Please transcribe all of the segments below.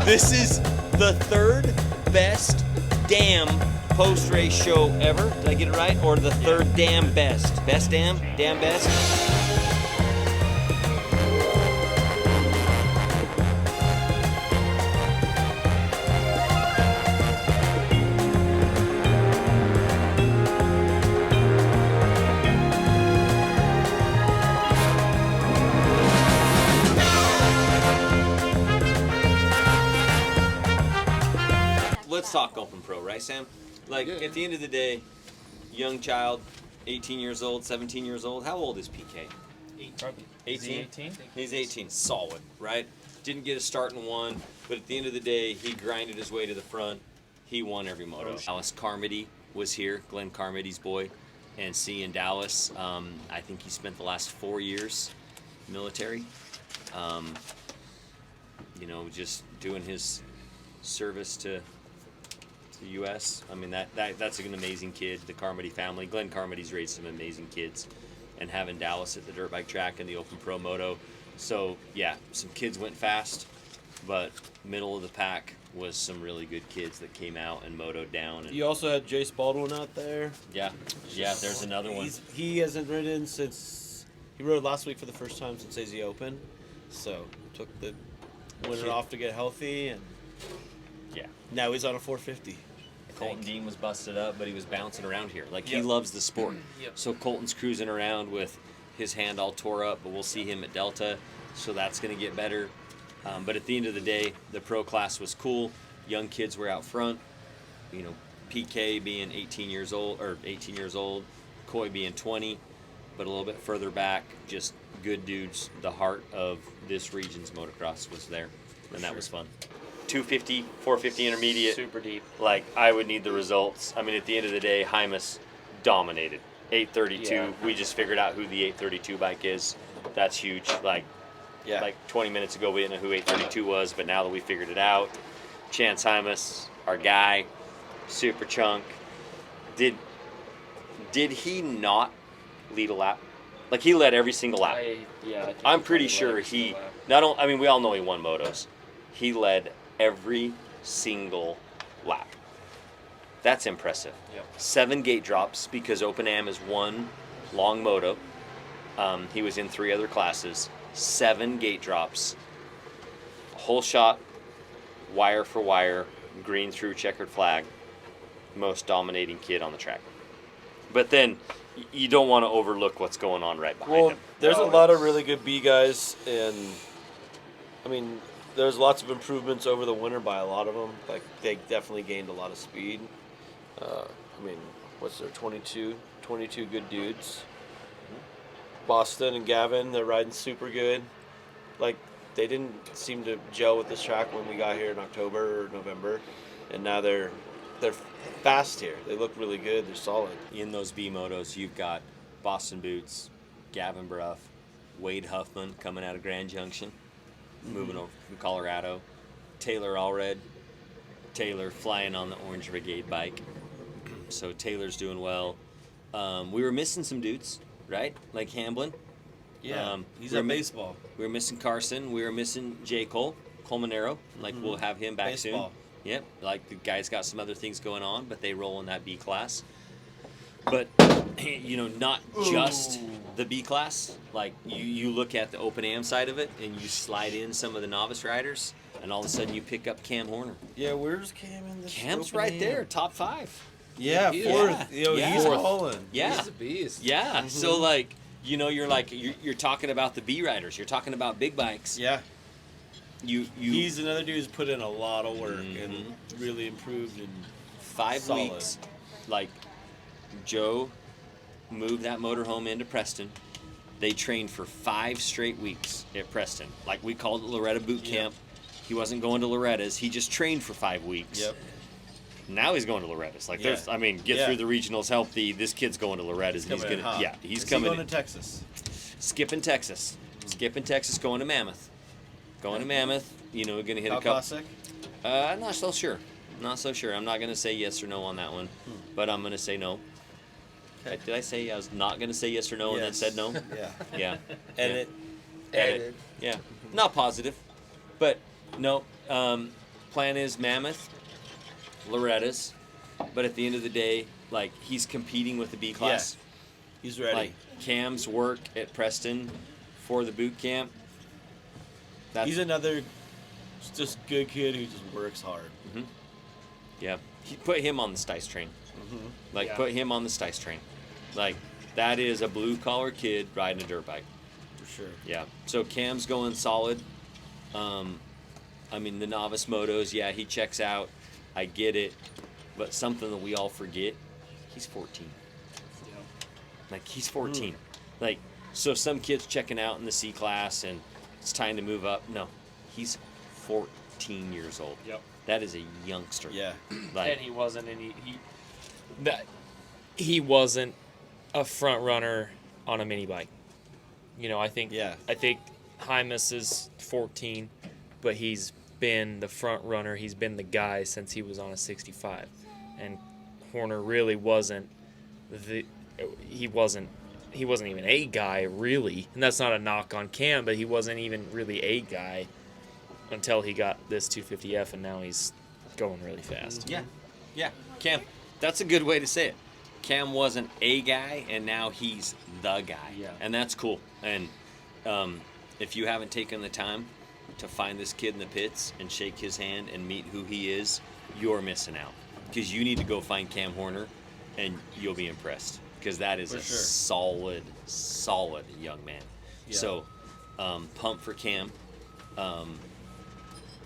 This is the third best damn post-race show ever. Did I get it right? Or the third damn best? Best damn? Damn best? Let's talk Open Pro, right, Sam? Like, at the end of the day, young child, 18 years old, 17 years old. How old is PK? 18? He's 18. Solid, right? Didn't get a start in one, but at the end of the day, he grinded his way to the front. He won every moto. Dallas Carmody was here, Glenn Carmody's boy, and seeing Dallas, I think he spent the last 4 years military. Just doing his service to the U.S. I mean, that's an amazing kid. The Carmody family. Glenn Carmody's raised some amazing kids, and having Dallas at the dirt bike track and the Open Pro Moto. So yeah, some kids went fast, but middle of the pack was some really good kids that came out and motoed down. And you also had Jace Baldwin out there. Yeah, there's another one. He hasn't ridden since he rode last week for the first time since AZ Open, so took the winter off to get healthy, and now he's on a 450. Colton Dean was busted up, but he was bouncing around here. Like, he loves the sport. So Colton's cruising around with his hand all tore up, but we'll see him at Delta, so that's going to get better. But at the end of the day, the pro class was cool. Young kids were out front. PK being 18 years old, Coy being 20, but a little bit further back, just good dudes. The heart of this region's motocross was there, and that was fun. 250, 450 intermediate. Super deep. Like, I would need the results. I mean, at the end of the day, Hymas dominated. 832. Yeah. We just figured out who the 832 bike is. That's huge. Like 20 minutes ago, we didn't know who 832 was, but now that we figured it out, Chance Hymas, our guy, super chunk. Did he not lead a lap? Like, he led every single lap. I'm pretty sure he not only. I mean, we all know he won motos. He led every single lap. That's impressive. Yep. 7 gate drops because Open Am is one long moto. He was in 3 other classes. 7 gate drops. Whole shot, wire for wire, green through checkered flag. Most dominating kid on the track. But then you don't want to overlook what's going on right behind him. There's a lot of really good B guys, and I mean, there's lots of improvements over the winter by a lot of them. Like, they definitely gained a lot of speed. I mean, what's there, 22 good dudes. Boston and Gavin, they're riding super good. Like, they didn't seem to gel with this track when we got here in October or November, and now they're fast here. They look really good. They're solid. In those B motos, you've got Boston Boots, Gavin Bruff, Wade Huffman coming out of Grand Junction, moving over from Colorado, Taylor Allred, Taylor flying on the Orange Brigade bike. So Taylor's doing well. We were missing some dudes, right? Like Hamblin. Yeah, he's at baseball. We were missing Carson. We were missing J. Colmanero. Like, we'll have him back baseball. soon. Yep, like, the guy's got some other things going on, but they roll in that B class. But, not just the B class. Like, you look at the Open Am side of it, and you slide in some of the novice riders, and all of a sudden you pick up Cam Horner. Yeah, where's Cam in this? Cam's Open right Am? there, top 5. Yeah, fourth. He's hauling. Yeah. He's a beast. Yeah, so, like, you're talking about the B riders. You're talking about big bikes. Yeah. He's another dude who's put in a lot of work and really improved. And 5 solid. weeks. Like, Joe moved that motorhome into Preston. They trained for 5 straight weeks at Preston. Like, we called it Loretta Boot Camp. He wasn't going to Loretta's. He just trained for 5 weeks. Yep. Now he's going to Loretta's. Like, there's, I mean, get through the regionals, help this kid's going to Loretta's, and he's coming gonna, in hot. he's Is coming. He going to Texas. Skipping Texas, going to Mammoth, going to Mammoth. We're gonna hit a couple. Classic. I'm not so sure. I'm not gonna say yes or no on that one, but I'm gonna say no. Okay. Did I say I was not gonna say yes or no and then said no? Yeah. Yeah. Edit. Yeah. Not positive, but no. plan is Mammoth, Loretta's, but at the end of the day, like, he's competing with the B class. He's ready. Like, Cam's work at Preston for the boot camp. He's another just good kid who just works hard. Mm-hmm. Yeah. Put him on the Stice train. Mm-hmm. Like, put him on the Stice train. Like, that is a blue-collar kid riding a dirt bike. For sure. Yeah. So Cam's going solid. I mean, the novice motos, yeah, he checks out. I get it. But something that we all forget, he's 14. Yeah. Like, he's 14. Like, so some kid's checking out in the C class and it's time to move up. No, he's 14 years old. Yep. That is a youngster. Yeah. Like, And he wasn't he wasn't a front runner on a mini bike. You know, I think Hymus is 14, but he's been the front runner. He's been the guy since he was on a 65, and Horner really wasn't he wasn't even a guy really, and that's not a knock on Cam, but he wasn't even really a guy until he got this 250F, and now he's going really fast. Yeah. Cam, that's a good way to say it. Cam wasn't a guy, and now he's the guy. Yeah. And that's cool. And if you haven't taken the time to find this kid in the pits and shake his hand and meet who he is, you're missing out. Because you need to go find Cam Horner, and you'll be impressed. Because that is solid young man. Yeah. So, pump for Cam.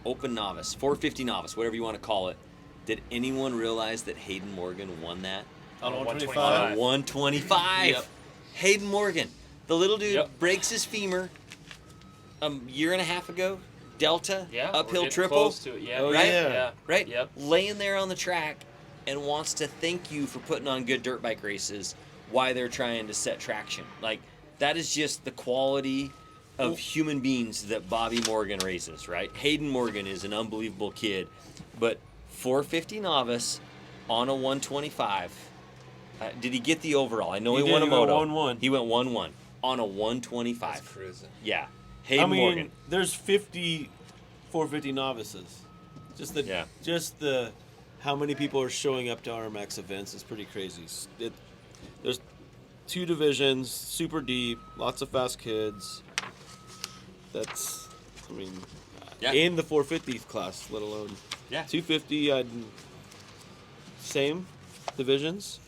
Open novice, 450 novice, whatever you want to call it. Did anyone realize that Hayden Morgan won that? On 125. 125. Yep. Hayden Morgan. The little dude Yep. breaks his femur a year and a half ago. Delta, Yeah, uphill we're getting triple. close to it. Yeah. Oh, right? yeah. Right? Yep. Laying there on the track and wants to thank you for putting on good dirt bike races while they're trying to set traction. Like, that is just the quality of human beings that Bobby Morgan raises, right? Hayden Morgan is an unbelievable kid, but 450 novice on a 125. Did he get the overall? I know he won a moto. 1-1. He went 1-1 on a 125. That's cruising. Yeah. Hayden Morgan. There's 50 450 novices. Just the how many people are showing up to RMX events is pretty crazy. There's 2 divisions, super deep, lots of fast kids. That's, I mean, in the 450 class, let alone 250. Same divisions.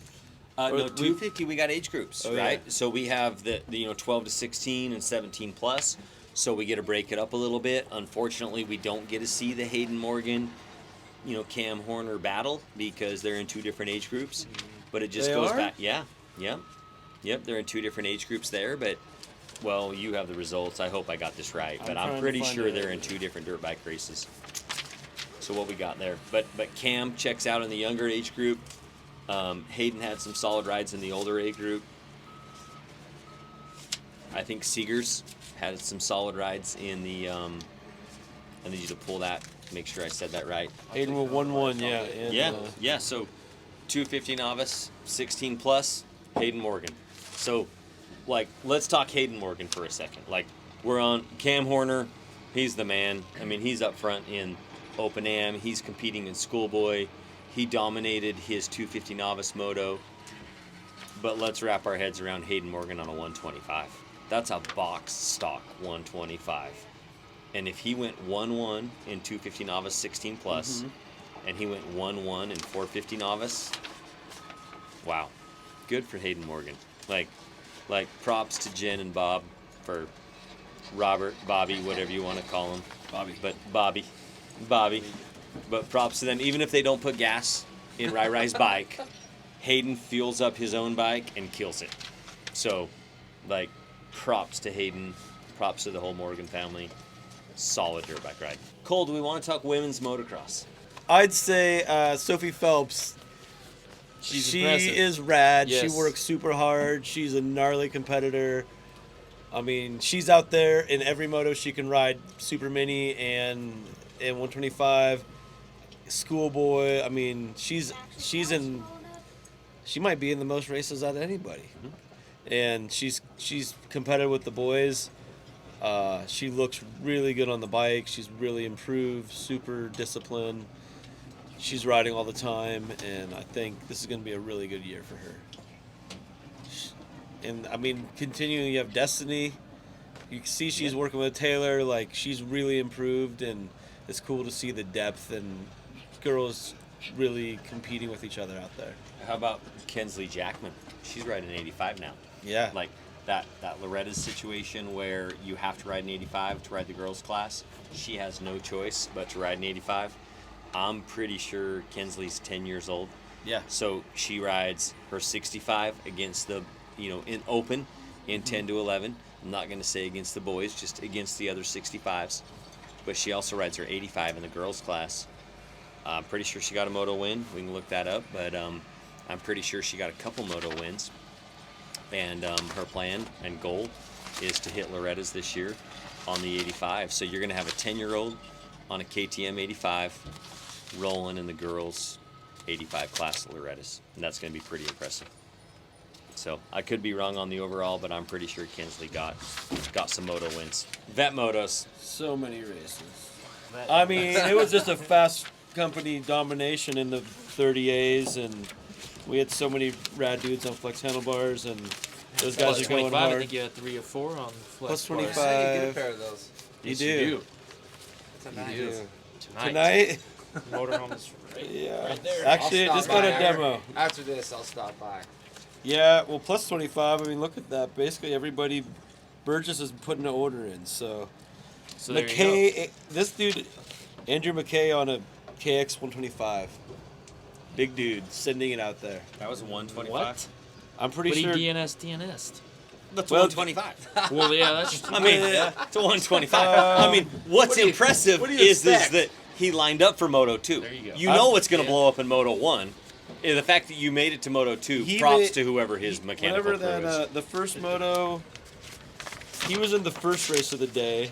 No, 250. We got age groups, right? Yeah. So we have the 12 to 16 and 17 plus. So we get to break it up a little bit. Unfortunately, we don't get to see the Hayden Morgan, Cam Horner battle because they're in 2 different age groups. But it just goes back. Yeah. Yep. They're in 2 different age groups there, but. Well, you have the results. I hope I got this right, but I'm pretty sure they're in 2 different dirt bike races. So what we got there, but Cam checks out in the younger age group. Hayden had some solid rides in the older age group. I think Seegers had some solid rides in the. I need you to pull that to make sure I said that right. Hayden will 1-1, yeah. Yeah. So, 250 novice, 16 plus, Hayden Morgan. So. Like, let's talk Hayden Morgan for a second. Like, we're on Cam Horner. He's the man. I mean, he's up front in Open Am. He's competing in Schoolboy. He dominated his 250 novice moto. But let's wrap our heads around Hayden Morgan on a 125. That's a box stock 125. And if he went 1-1 in 250 novice 16 plus, and he went 1-1 in 450 novice, wow. Good for Hayden Morgan. Like, props to Jen and Bob for Robert, Bobby, whatever you want to call him. Bobby. But props to them. Even if they don't put gas in Rai Rai's bike, Hayden fuels up his own bike and kills it. So, like, props to Hayden. Props to the whole Morgan family. Solid dirt bike ride. Cole, do we want to talk women's motocross? I'd say Sophie Phelps. She is rad. Yes. She works super hard. She's a gnarly competitor. I mean, she's out there in every moto she can ride, Super Mini and 125, Schoolboy. I mean, she might be in the most races out of anybody. And she's competitive with the boys. She looks really good on the bike. She's really improved, super disciplined. She's riding all the time, and I think this is going to be a really good year for her. And, I mean, continuing, you have Destiny. You can see she's working with Taylor. Like, she's really improved, and it's cool to see the depth and girls really competing with each other out there. How about Kinsley Jackman? She's riding an 85 now. Yeah. Like that Loretta's situation where you have to ride an 85 to ride the girls' class. She has no choice but to ride an 85. I'm pretty sure Kinsley's 10 years old. Yeah. So she rides her 65 against the, in open in 10 to 11. I'm not going to say against the boys, just against the other 65s. But she also rides her 85 in the girls' class. I'm pretty sure she got a moto win. We can look that up, but I'm pretty sure she got a couple moto wins. And her plan and goal is to hit Loretta's this year on the 85. So you're going to have a 10-year-old on a KTM 85 rolling in the girls' 85 class at Loretta's. And that's going to be pretty impressive. So I could be wrong on the overall, but I'm pretty sure Kinsley got some moto wins. Vet motos. So many races. I mean, it was just a fast company domination in the 30As, and we had so many rad dudes on flex handlebars, and those guys are going hard. I think you had 3 or 4 on flex. Plus 25. You get a pair of those. You do. Tonight. You do. Tonight. Motorhome is right there. Actually, I just got a demo. After this, I'll stop by. Yeah, well, plus 25. I mean, look at that. Basically, everybody, Burgess is putting an order in. So there McKay, this dude, Andrew McKay on a KX 125. Big dude, sending it out there. That was a 125. What? I'm pretty But sure. he DNS'd. That's Well, 125. Well, yeah, that's. I mean, it's a 125. I mean, what's impressive what do you is expect? that he lined up for Moto 2. There you go. You know what's going to blow up in Moto 1. The fact that you made it to Moto 2, He props made- to whoever his mechanical Whatever crew is. that, the first moto, he was in the first race of the day.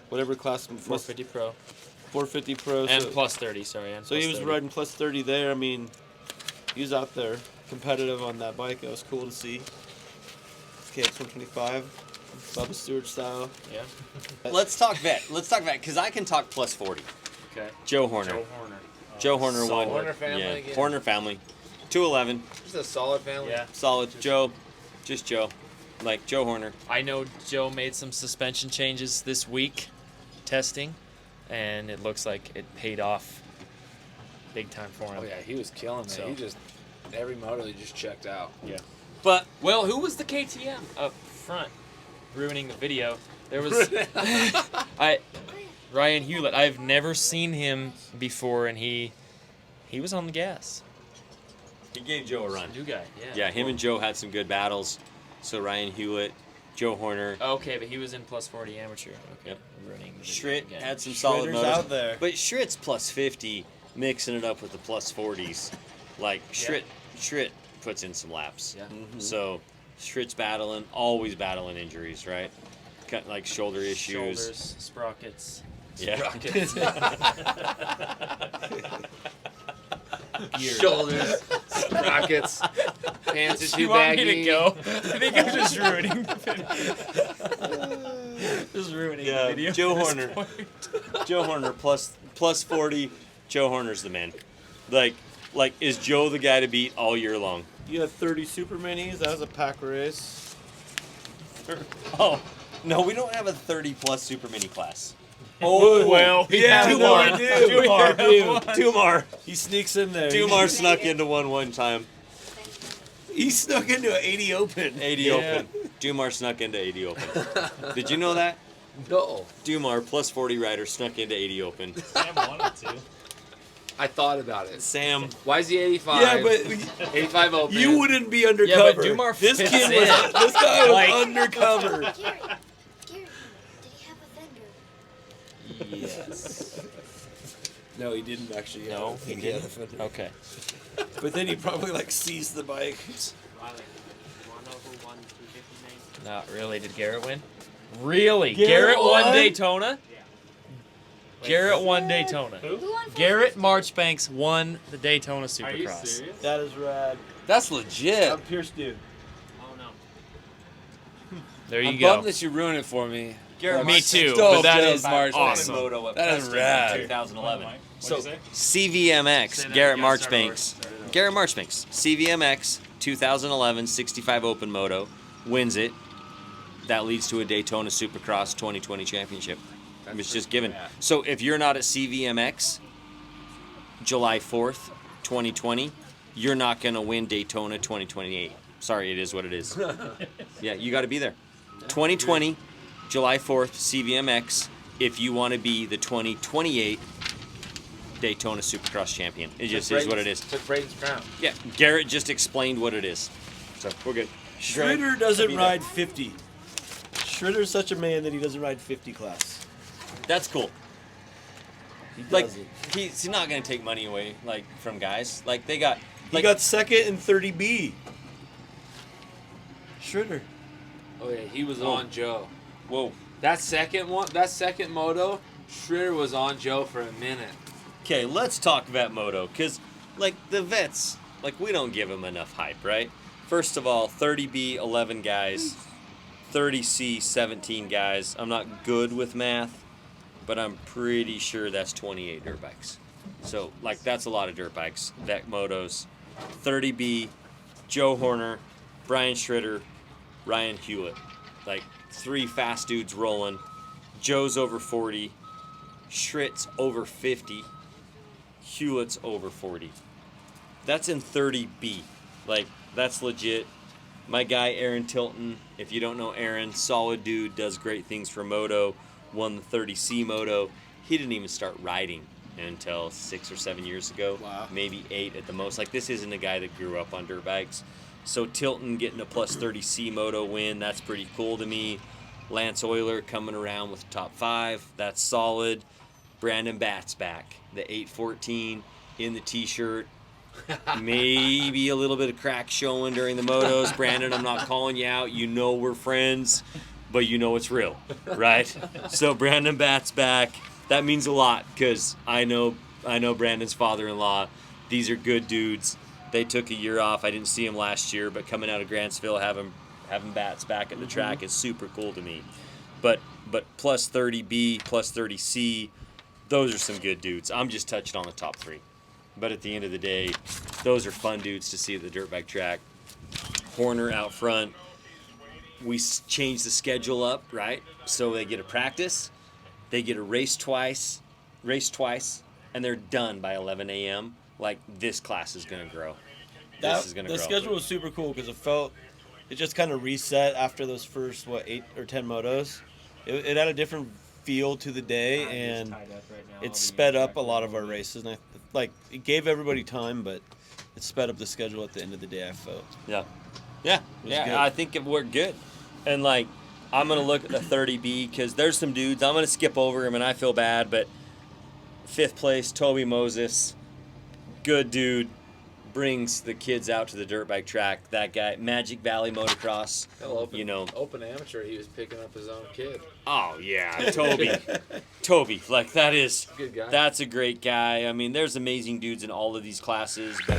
Whatever class, 450 Pro. 450 Pro. And so, plus 30, sorry. And so plus he was 30. riding plus 30 there. I mean, he was out there competitive on that bike. That was cool to see. KX 125, Bubba Stewart style. Yeah. Let's talk vet. Because I can talk plus 40. Okay. Joe Horner. Joe Horner Solid. won. Horner family Yeah, again. Horner family. 211. Just a solid family. Yeah. Solid. Joe. Just Joe. Like Joe Horner. I know Joe made some suspension changes this week, testing, and it looks like it paid off big time for him. Oh yeah, he was killing it. So- He just every moto he just checked out. Yeah. But Well, who was the KTM up front ruining the video? There was Ryan Hewlett. I've never seen him before, and he was on the gas. he gave Joe a run. New guy. Yeah. Yeah, him and Joe had some good battles. So Ryan Hewlett, Joe Horner, Okay, but he was in plus 40 amateur. Okay. Yep. Ruining the video Schritt again. had some solid Schritter's motors. out there. But Schritt's plus 50, mixing it up with the plus 40s. Like, Schritt puts in some laps. Yeah. So, Schritt's always battling injuries, right? Like shoulder issues. Shoulders, sprockets. Yeah. Shoulders, sprockets, pants are too You want baggy. me to go? I think I'm just ruining the video. Just ruining the video. Yeah, Joe at this Horner. point. Joe Horner plus 40. Joe Horner's the man. Like, is Joe the guy to beat all year long? You had 30 Super Minis. That was a pack race. Oh, no, we don't have a 30-plus Super Mini class. Oh, well, we yeah, have no, one. we do. Tumar. He sneaks in there. Tumar snuck into one time. He snuck into an 80 Open. 80 Yeah. Open. Dumar snuck into 80 Open. Did you know that? No, Dumar plus 40 rider snuck into 80 Open. Sam wanted to. I thought about it. Sam. Why is he 85? Yeah, but 85 open. you wouldn't be undercover. but Dumar this fits kid in. was. This guy was Like- undercover. Gary, did he have a fender? Yes. No, he didn't actually. No, he had didn't. a fender. Okay. But then he probably seized the bike. Riley, you want to know who won 250 main? Not really. Did Garrett win? Really? Garrett won won? Daytona? Garrett won Daytona. Who won first? Garrett Marchbanks won the Daytona Are you Supercross. serious? That is rad. That's legit. I'm Pierce dude. Oh no. There you I'm go. bummed that you ruined it for me. Garrett Me Marchbanks too, Stoked but that on is Marchbanks. awesome. Moto at That is Preston rad. in 2011. So What'd you CVMX, Garrett Marchbanks. Garrett Marchbanks, CVMX 2011 65 Open Moto, wins it. That leads to a Daytona Supercross 2020 championship. It's just given. So if you're not at CVMX July 4th, 2020, you're not going to win Daytona 2028. Sorry, it is what it is. Yeah, you got to be there. 2020, July 4th, CVMX, if you want to be the 2028 Daytona Supercross champion. It just is what it is. Took Braden's crown. Yeah, Garrett just explained what it is. So we're good. Schroeder doesn't ride 50. Schroeder's such a man that he doesn't ride 50 class. That's cool. He Like doesn't. he's not going to take money away like from guys. Like they got He got second in 30B. Schroeder. Oh yeah, he was Whoa. on Joe. whoa. That second moto, Schroeder was on Joe for a minute. Okay, let's talk about moto cuz like the vets, like we don't give them enough hype, right? First of all, 30B 11 guys, 30C 17 guys. I'm not good with math, but I'm pretty sure that's 28 dirt bikes. So, like, that's a lot of dirt bikes, vet motos. 30B, Joe Horner, Brian Schroeder, Ryan Hewlett. Like, 3 fast dudes rolling. Joe's over 40. Schritt's over 50. Hewlett's over 40. That's in 30B. Like, that's legit. My guy, Aaron Tilton, if you don't know Aaron, solid dude, does great things for moto, won the 30C moto. He didn't even start riding until 6 or 7 years ago. Wow. Maybe 8 at the most. Like, this isn't a guy that grew up on dirt bikes. So Tilton getting a plus 30C moto win, that's pretty cool to me. Lance Euler coming around with top 5, that's solid. Brandon Batts back, the 814 in the t-shirt. Maybe a little bit of crack showing during the motos. Brandon, I'm not calling you out. You know we're friends, but you know it's real, right? So Brandon Batts back. That means a lot because I know Brandon's father-in-law. These are good dudes. They took a year off. I didn't see him last year, but coming out of Grantsville, having Batts back at the track is super cool to me. But plus 30B, plus 30C, those are some good dudes. I'm just touching on the top 3. But at the end of the day, those are fun dudes to see at the dirt bike track. Horner out front. We changed the schedule up, right? So they get a practice, they get a race twice, and they're done by 11 a.m. Like, this class is going to grow. This is going to grow. The schedule was super cool because it just kind of reset after those first, 8 or 10 motos. It had a different feel to the day, and it sped up a lot of our races. And it gave everybody time, but it sped up the schedule at the end of the day, I felt. Yeah. good. I think it worked good. And, like, I'm going to look at the 30B because there's some dudes. I'm going to skip over him, and I feel bad, but 5th place, Toby Moses, good dude, brings the kids out to the dirt bike track. That guy, Magic Valley Motocross, Open amateur, he was picking up his own kid. Oh, yeah, Toby, like, Good guy. that's a great guy. I mean, there's amazing dudes in all of these classes, but